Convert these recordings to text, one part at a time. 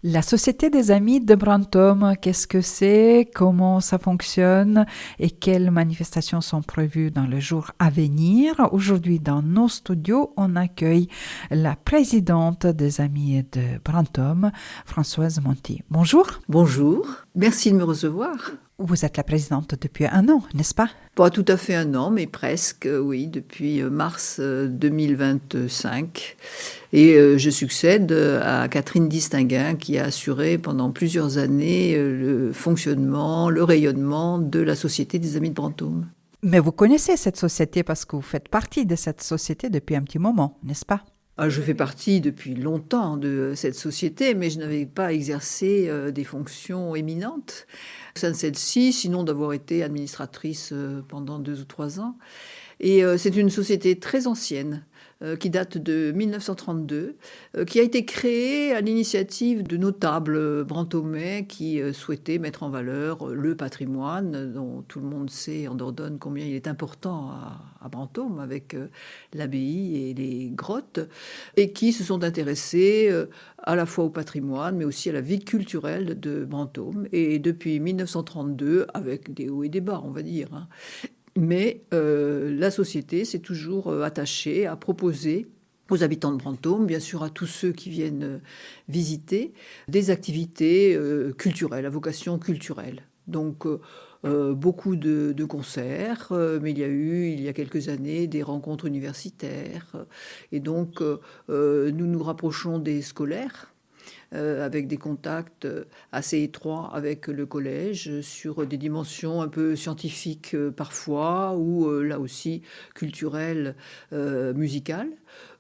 La Société des Amis de Brantôme, qu'est-ce que c'est, comment ça fonctionne et quelles manifestations sont prévues dans les jours à venir? Aujourd'hui, dans nos studios, on accueille la présidente des Amis de Brantôme, Françoise Monti. Bonjour. Bonjour, merci de me recevoir. Vous êtes la présidente depuis un an, n'est-ce pas? Pas tout à fait un an, mais presque, oui, depuis mars 2025. Et je succède à Catherine Distinguin, qui a assuré pendant plusieurs années le fonctionnement, le rayonnement de la Société des Amis de Brantôme. Mais vous connaissez cette société parce que vous faites partie de cette société depuis un petit moment, n'est-ce pas? Je fais partie depuis longtemps de cette société, mais je n'avais pas exercé des fonctions éminentes au sein de celle-ci, sinon d'avoir été administratrice pendant 2 ou 3 ans. Et c'est une société très ancienne, qui date de 1932, qui a été créée à l'initiative de notables brantômais qui souhaitaient mettre en valeur le patrimoine, dont tout le monde sait en Dordogne combien il est important à Brantôme, avec l'abbaye et les grottes, et qui se sont intéressés à la fois au patrimoine, mais aussi à la vie culturelle de Brantôme. Et depuis 1932, avec des hauts et des bas, on va dire, hein. Mais la société s'est toujours attachée à proposer aux habitants de Brantôme, bien sûr à tous ceux qui viennent visiter, des activités culturelles, à vocation culturelle. Donc beaucoup de concerts, mais il y a quelques années, des rencontres universitaires. Et donc nous nous rapprochons des scolaires, avec des contacts assez étroits avec le collège sur des dimensions un peu scientifiques parfois, ou là aussi culturelles, musicales,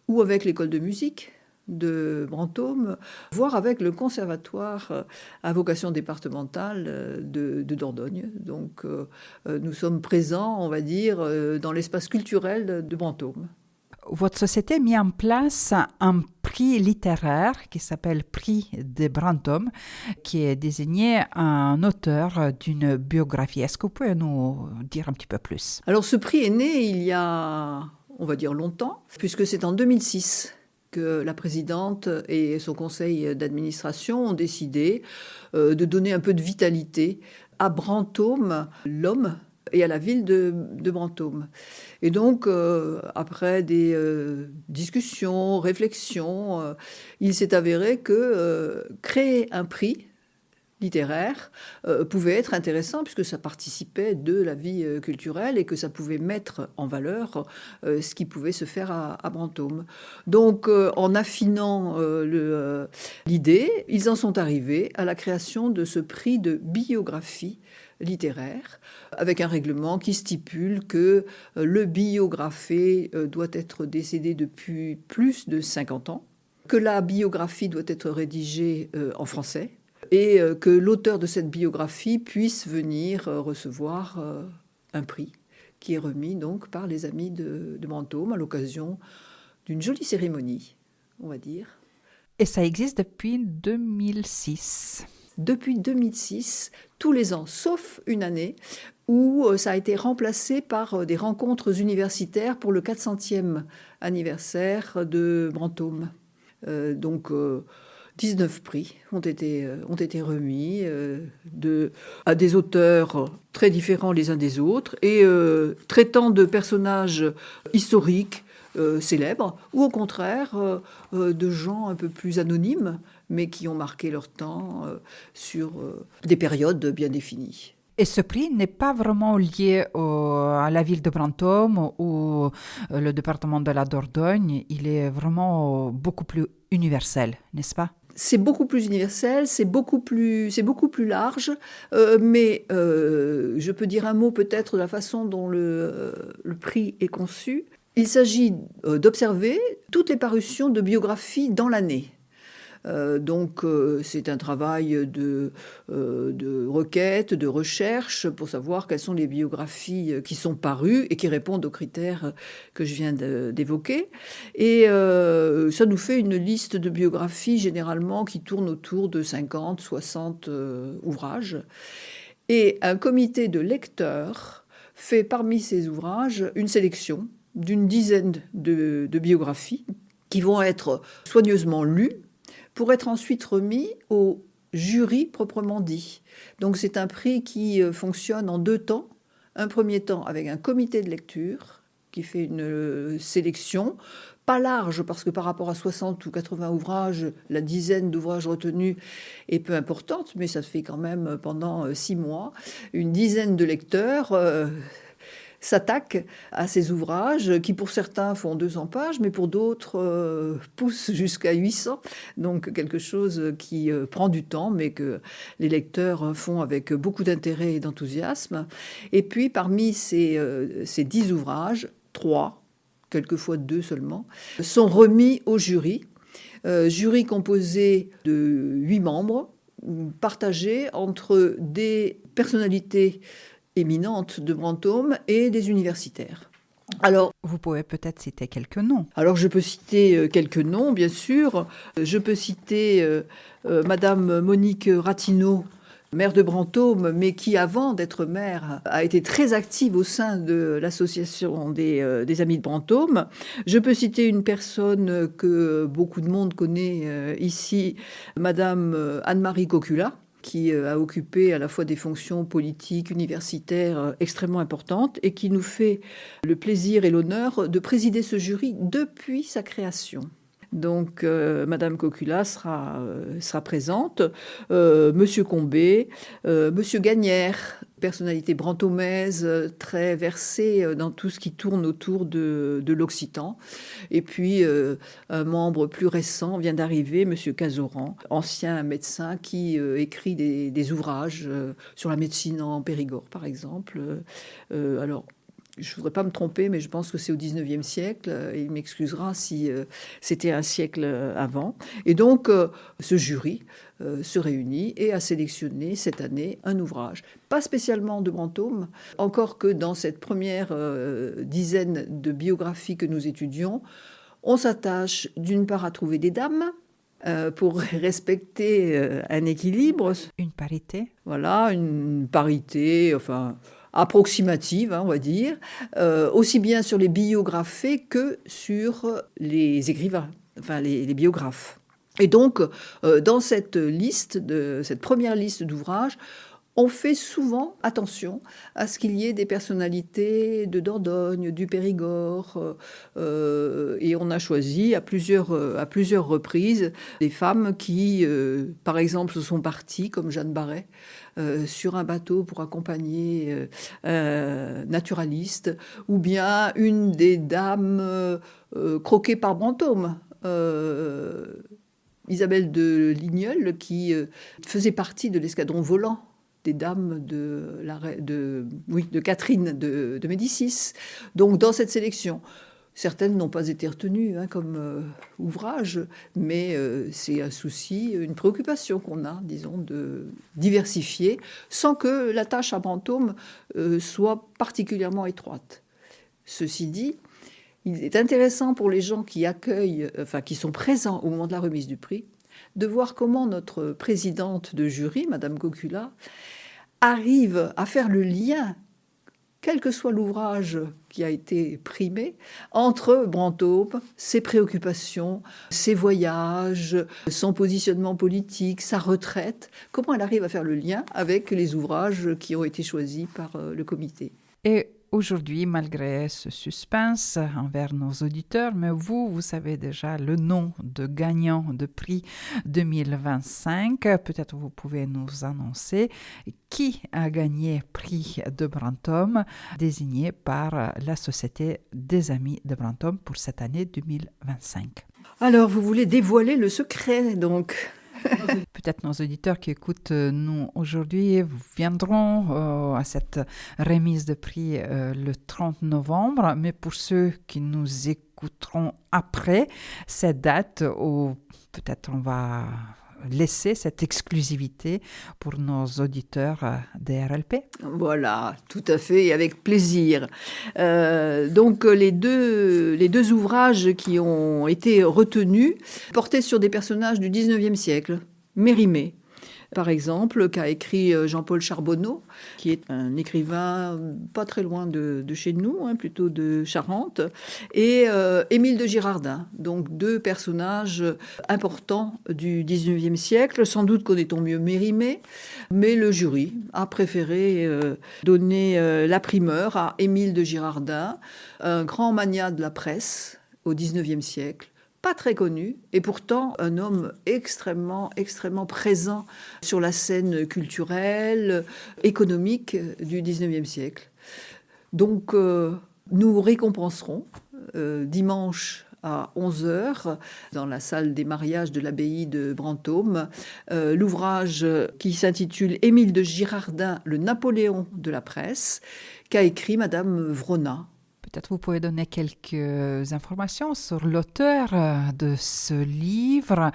ou avec l'école de musique de Brantôme, voire avec le conservatoire à vocation départementale de Dordogne. Donc nous sommes présents, on va dire, dans l'espace culturel de Brantôme. Votre société a mis en place un prix littéraire qui s'appelle Prix de Brantôme, qui est désigné à un auteur d'une biographie. Est-ce que vous pouvez nous dire un petit peu plus? Alors ce prix est né il y a, on va dire, longtemps, puisque c'est en 2006 que la présidente et son conseil d'administration ont décidé de donner un peu de vitalité à Brantôme, l'homme, et à la ville de Brantôme. Et donc, après des discussions, réflexions, il s'est avéré que créer un prix littéraire pouvait être intéressant, puisque ça participait de la vie culturelle et que ça pouvait mettre en valeur ce qui pouvait se faire à Brantôme. Donc, en affinant l'idée, ils en sont arrivés à la création de ce prix de biographie littéraire, avec un règlement qui stipule que le biographé doit être décédé depuis plus de 50 ans, que la biographie doit être rédigée en français, et que l'auteur de cette biographie puisse venir recevoir un prix qui est remis donc par les Amis de Brantôme à l'occasion d'une jolie cérémonie, on va dire. Et ça existe depuis 2006. Depuis 2006, tous les ans, sauf une année où ça a été remplacé par des rencontres universitaires pour le 400e anniversaire de Brantôme. Donc 19 prix ont été remis à des auteurs très différents les uns des autres et traitant de personnages historiques, célèbres, ou au contraire de gens un peu plus anonymes, mais qui ont marqué leur temps sur des périodes bien définies. Et ce prix n'est pas vraiment lié à la ville de Brantôme ou le département de la Dordogne. Il est vraiment beaucoup plus universel, n'est-ce pas? C'est beaucoup plus universel, c'est beaucoup plus large, mais je peux dire un mot peut-être de la façon dont le prix est conçu. Il s'agit d'observer toutes les parutions de biographies dans l'année. Donc c'est un travail de requête, de recherche pour savoir quelles sont les biographies qui sont parues et qui répondent aux critères que je viens d'évoquer. Et ça nous fait une liste de biographies généralement qui tourne autour de 50, 60 ouvrages. Et un comité de lecteurs fait parmi ces ouvrages une sélection d'une dizaine de biographies qui vont être soigneusement lus pour être ensuite remis au jury proprement dit. Donc c'est un prix qui fonctionne en 2 temps. Un premier temps avec un comité de lecture qui fait une sélection, pas large parce que par rapport à 60 ou 80 ouvrages, la dizaine d'ouvrages retenus est peu importante, mais ça se fait quand même pendant 6 mois. Une dizaine de lecteurs s'attaquent à ces ouvrages qui pour certains font 200 pages, mais pour d'autres poussent jusqu'à 800. Donc quelque chose qui prend du temps, mais que les lecteurs font avec beaucoup d'intérêt et d'enthousiasme. Et puis parmi ces 10 ouvrages, 3, quelquefois 2 seulement, sont remis au jury. Jury composé de 8 membres, partagés entre des personnalités éminentes de Brantôme et des universitaires. Alors, vous pouvez peut-être citer quelques noms. Alors, je peux citer quelques noms, bien sûr. Je peux citer Madame Monique Ratineau, maire de Brantôme, mais qui, avant d'être maire, a été très active au sein de l'association des Amis de Brantôme. Je peux citer une personne que beaucoup de monde connaît ici, Madame Anne-Marie Cocula, qui a occupé à la fois des fonctions politiques, universitaires extrêmement importantes et qui nous fait le plaisir et l'honneur de présider ce jury depuis sa création. Donc, Madame Cocula sera présente, Monsieur Combé, Monsieur Gagnère, personnalité brantômaise, très versée dans tout ce qui tourne autour de l'occitan. Et puis, un membre plus récent vient d'arriver, Monsieur Cazoran, ancien médecin qui écrit des ouvrages sur la médecine en Périgord, par exemple. Alors, je ne voudrais pas me tromper, mais je pense que c'est au 19e siècle. Il m'excusera si c'était un siècle avant. Et donc, ce jury se réunit et a sélectionné cette année un ouvrage, pas spécialement de Brantôme, encore que dans cette première dizaine de biographies que nous étudions, on s'attache d'une part à trouver des dames, pour respecter un équilibre. Une parité. Voilà, une parité, enfin approximative, on va dire, aussi bien sur les biographes que sur les écrivains, enfin les biographes. Et donc, dans cette première liste d'ouvrages, on fait souvent attention à ce qu'il y ait des personnalités de Dordogne, du Périgord, et on a choisi à plusieurs reprises des femmes qui, par exemple, sont parties, comme Jeanne Barret, sur un bateau pour accompagner un naturaliste, ou bien une des dames croquées par Brantôme, Isabelle de Ligneul, qui faisait partie de l'escadron volant des dames de Catherine de Médicis. Donc dans cette sélection, certaines n'ont pas été retenues comme ouvrage, mais c'est un souci, une préoccupation qu'on a, disons, de diversifier, sans que la tâche à Brantôme soit particulièrement étroite. Ceci dit, il est intéressant pour les gens qui accueillent, qui sont présents au moment de la remise du prix, de voir comment notre présidente de jury, Madame Cocula, arrive à faire le lien, quel que soit l'ouvrage qui a été primé, entre Brantôme, ses préoccupations, ses voyages, son positionnement politique, sa retraite. Comment elle arrive à faire le lien avec les ouvrages qui ont été choisis par le comité. Et aujourd'hui, malgré ce suspense envers nos auditeurs, mais vous savez déjà le nom de gagnant de prix 2025. Peut-être vous pouvez nous annoncer qui a gagné prix de Brantôme, désigné par la Société des Amis de Brantôme pour cette année 2025. Alors, vous voulez dévoiler le secret, donc? Peut-être nos auditeurs qui écoutent nous aujourd'hui viendront à cette remise de prix le 30 novembre, mais pour ceux qui nous écouteront après cette date, peut-être on va laisser cette exclusivité pour nos auditeurs des RLP. Voilà, tout à fait, et avec plaisir. Donc les deux ouvrages qui ont été retenus portaient sur des personnages du 19e siècle, Mérimée, par exemple, qu'a écrit Jean-Paul Charbonneau, qui est un écrivain pas très loin de chez nous, plutôt de Charente, et Émile de Girardin, donc deux personnages importants du XIXe siècle. Sans doute connaît-on mieux Mérimée, mais le jury a préféré donner la primeur à Émile de Girardin, un grand magnat de la presse au XIXe siècle, pas très connu, et pourtant un homme extrêmement présent sur la scène culturelle, économique du XIXe siècle. Donc nous récompenserons dimanche à 11h, dans la salle des mariages de l'abbaye de Brantôme, l'ouvrage qui s'intitule « Émile de Girardin, le Napoléon de la presse », qu'a écrit Madame Vrona. Peut-être vous pouvez donner quelques informations sur l'auteur de ce livre,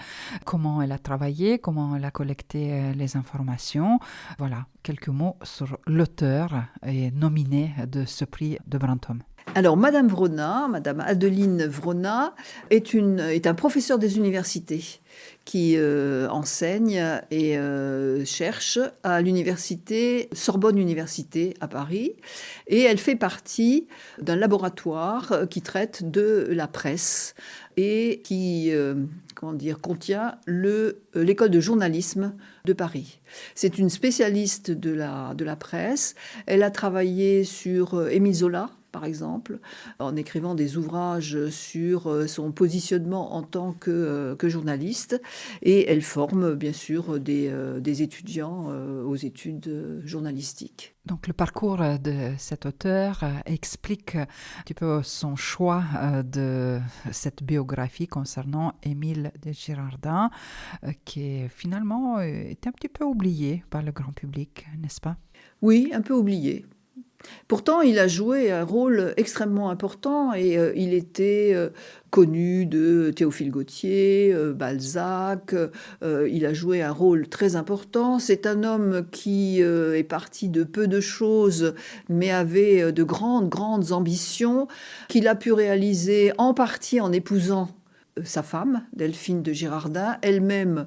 comment elle a travaillé, comment elle a collecté les informations. Voilà, quelques mots sur l'auteur et nominé de ce prix de Brantôme. Alors, Madame Vrona, Madame Adeline Vrona, est un professeur des universités qui enseigne et cherche à l'université Sorbonne Université à Paris. Et elle fait partie d'un laboratoire qui traite de la presse et qui contient l'école de journalisme de Paris. C'est une spécialiste de la presse. Elle a travaillé sur Émile Zola, par exemple, en écrivant des ouvrages sur son positionnement en tant que journaliste. Et elle forme, bien sûr, des étudiants aux études journalistiques. Donc le parcours de cet auteur explique un petit peu son choix de cette biographie concernant Émile de Girardin, qui finalement est un petit peu oublié par le grand public, n'est-ce pas? Oui, un peu oublié. Pourtant, il a joué un rôle extrêmement important et il était connu de Théophile Gautier, Balzac. Il a joué un rôle très important. C'est un homme qui est parti de peu de choses, mais avait de grandes ambitions, qu'il a pu réaliser en partie en épousant sa femme, Delphine de Girardin, elle-même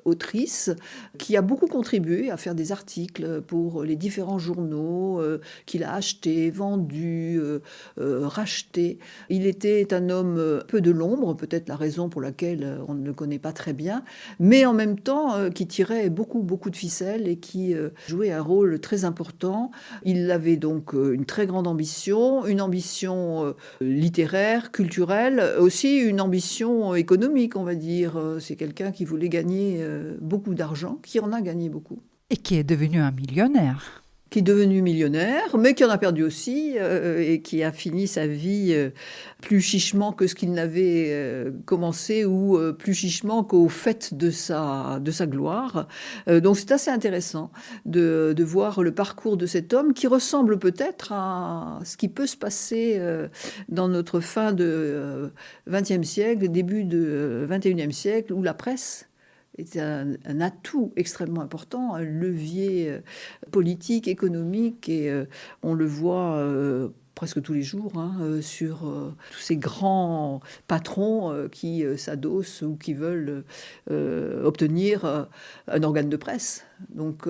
autrice, qui a beaucoup contribué à faire des articles pour les différents journaux qu'il a achetés, vendus, rachetés. Il était un homme peu de l'ombre, peut-être la raison pour laquelle on ne le connaît pas très bien, mais en même temps qui tirait beaucoup de ficelles et qui jouait un rôle très important. Il avait donc une très grande ambition, une ambition littéraire, culturelle, aussi une ambition économique, on va dire. C'est quelqu'un qui voulait gagner beaucoup d'argent, qui en a gagné beaucoup. Et qui est devenu un millionnaire. Qui est devenu millionnaire, mais qui en a perdu aussi, et qui a fini sa vie plus chichement que ce qu'il n'avait commencé, ou plus chichement qu'au fait de sa gloire. Donc c'est assez intéressant de voir le parcours de cet homme qui ressemble peut-être à ce qui peut se passer dans notre fin de XXe siècle, début de XXIe siècle, où la presse est un atout extrêmement important, un levier politique, économique, et on le voit presque tous les jours sur tous ces grands patrons qui s'adossent ou qui veulent obtenir un organe de presse. Donc,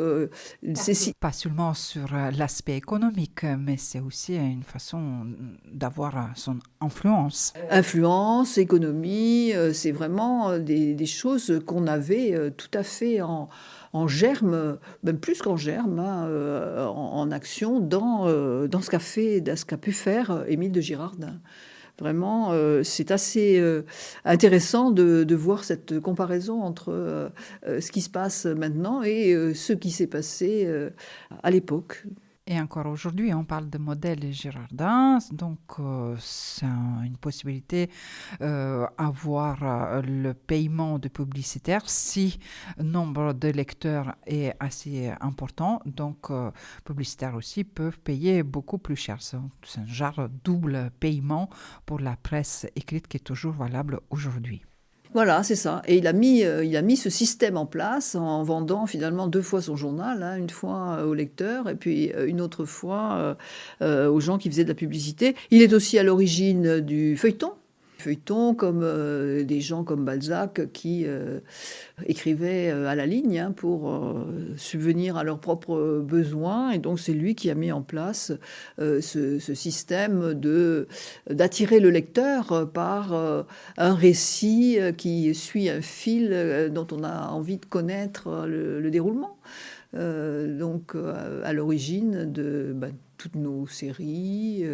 pas seulement sur l'aspect économique, mais c'est aussi une façon d'avoir son influence. Influence, économie, c'est vraiment des choses qu'on avait tout à fait en germe, même plus qu'en germe, en action dans ce qu'a pu faire Émile de Girardin. Vraiment, c'est assez intéressant de voir cette comparaison entre ce qui se passe maintenant et ce qui s'est passé à l'époque. Et encore aujourd'hui, on parle de modèle Girardin, donc c'est une possibilité avoir le paiement de publicitaire si le nombre de lecteurs est assez important. Donc, publicitaires aussi peuvent payer beaucoup plus cher. C'est un genre double paiement pour la presse écrite qui est toujours valable aujourd'hui. Voilà, c'est ça. Et il a mis ce système en place en vendant finalement 2 fois son journal, une fois aux lecteurs et puis une autre fois aux gens qui faisaient de la publicité. Il est aussi à l'origine du feuilleton. Feuilletons comme des gens comme Balzac qui écrivaient à la ligne pour subvenir à leurs propres besoins. Et donc c'est lui qui a mis en place ce système d'attirer le lecteur par un récit qui suit un fil dont on a envie de connaître le déroulement. Donc à l'origine de toutes nos séries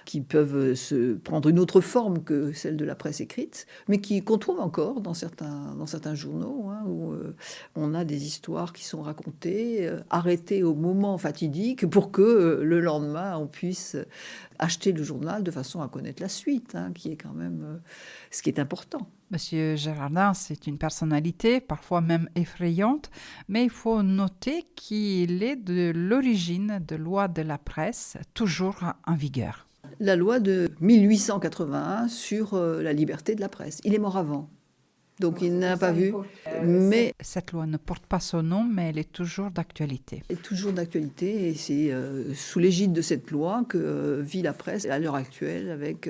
qui peuvent se prendre une autre forme que celle de la presse écrite, mais qu'on trouve encore dans certains journaux, où on a des histoires qui sont racontées, arrêtées au moment fatidique pour que le lendemain on puisse acheter le journal de façon à connaître la suite, qui est quand même ce qui est important. Monsieur Girardin, c'est une personnalité parfois même effrayante, mais il faut noter qu'il est de l'origine de loi de la presse, toujours en vigueur. La loi de 1881 sur la liberté de la presse. Il est mort avant. Donc il n'a pas vu. Mais cette loi ne porte pas son nom, mais elle est toujours d'actualité. Elle est toujours d'actualité et c'est sous l'égide de cette loi que vit la presse à l'heure actuelle avec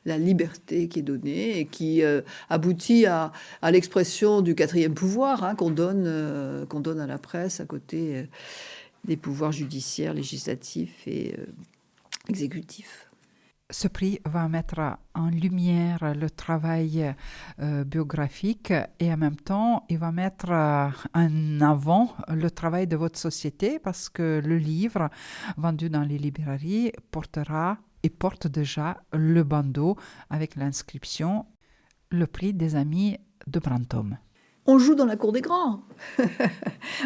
la liberté qui est donnée et qui aboutit à l'expression du quatrième pouvoir qu'on donne à la presse à côté des pouvoirs judiciaires, législatifs et exécutifs. Ce prix va mettre en lumière le travail biographique et en même temps, il va mettre en avant le travail de votre société parce que le livre vendu dans les librairies portera et porte déjà le bandeau avec l'inscription « Le prix des amis de Brantôme ». On joue dans la cour des grands.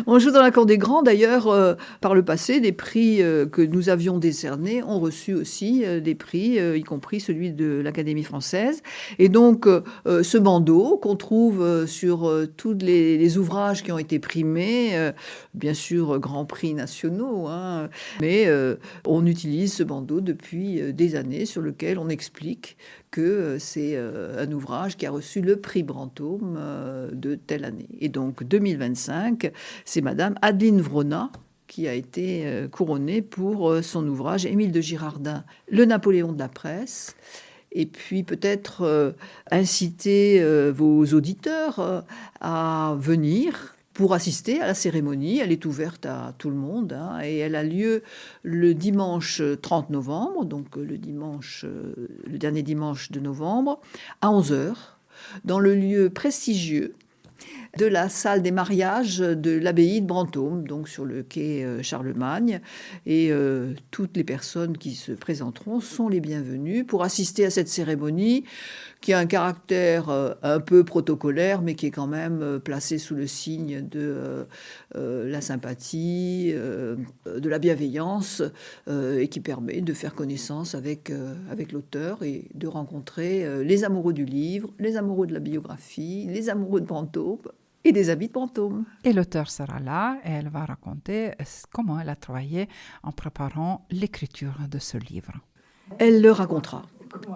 On joue dans la cour des grands. D'ailleurs, par le passé, des prix que nous avions décernés ont reçu aussi des prix, y compris celui de l'Académie française. Et donc, ce bandeau qu'on trouve sur tous les ouvrages qui ont été primés, bien sûr, grands prix nationaux, mais on utilise ce bandeau depuis des années sur lequel on explique que c'est un ouvrage qui a reçu le prix Brantôme de telle année. Et donc 2025, c'est Madame Adeline Vrona qui a été couronnée pour son ouvrage Émile de Girardin, Le Napoléon de la presse. Et puis peut-être inciter vos auditeurs à venir pour assister à la cérémonie. Elle est ouverte à tout le monde et elle a lieu le dimanche 30 novembre, donc le dernier dimanche de novembre, à 11h, dans le lieu prestigieux de la salle des mariages de l'abbaye de Brantôme, donc sur le quai Charlemagne. Et toutes les personnes qui se présenteront sont les bienvenues pour assister à cette cérémonie qui a un caractère un peu protocolaire, mais qui est quand même placé sous le signe de la sympathie, de la bienveillance, et qui permet de faire connaissance avec l'auteur et de rencontrer les amoureux du livre, les amoureux de la biographie, les amoureux de Brantôme et des habits de Brantôme. Et l'auteur sera là et elle va raconter comment elle a travaillé en préparant l'écriture de ce livre. Elle le racontera.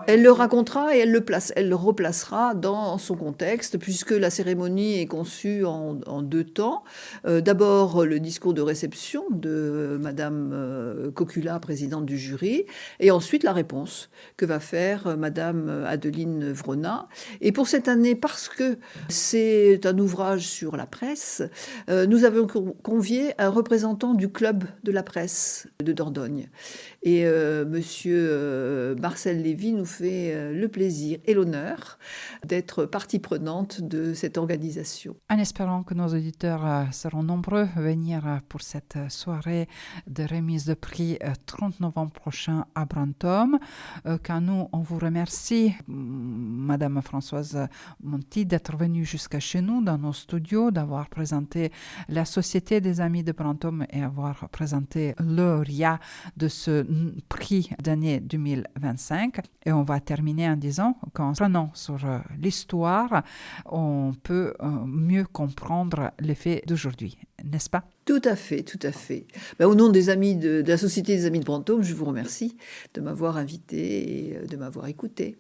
Elle le racontera et elle le replacera dans son contexte, puisque la cérémonie est conçue en deux temps. D'abord, le discours de réception de Madame Cocula, présidente du jury, et ensuite la réponse que va faire Madame Adeline Vrona. Et pour cette année, parce que c'est un ouvrage sur la presse, nous avons convié un représentant du club de la presse de Dordogne. Et Monsieur Marcel Lévy nous fait le plaisir et l'honneur d'être partie prenante de cette organisation. En espérant que nos auditeurs seront nombreux à venir pour cette soirée de remise de prix 30 novembre prochain à Brantôme. Quand nous, on vous remercie, Madame Françoise Monti, d'être venue jusqu'à chez nous, dans nos studios, d'avoir présenté la Société des Amis de Brantôme et avoir présenté le lauréat de ce prix d'année 2025. Et on va terminer en disant qu'en prenant sur l'histoire, on peut mieux comprendre les faits d'aujourd'hui, n'est-ce pas? Tout à fait, tout à fait. Au nom des amis de la Société des Amis de Brantôme, je vous remercie de m'avoir invité et de m'avoir écouté.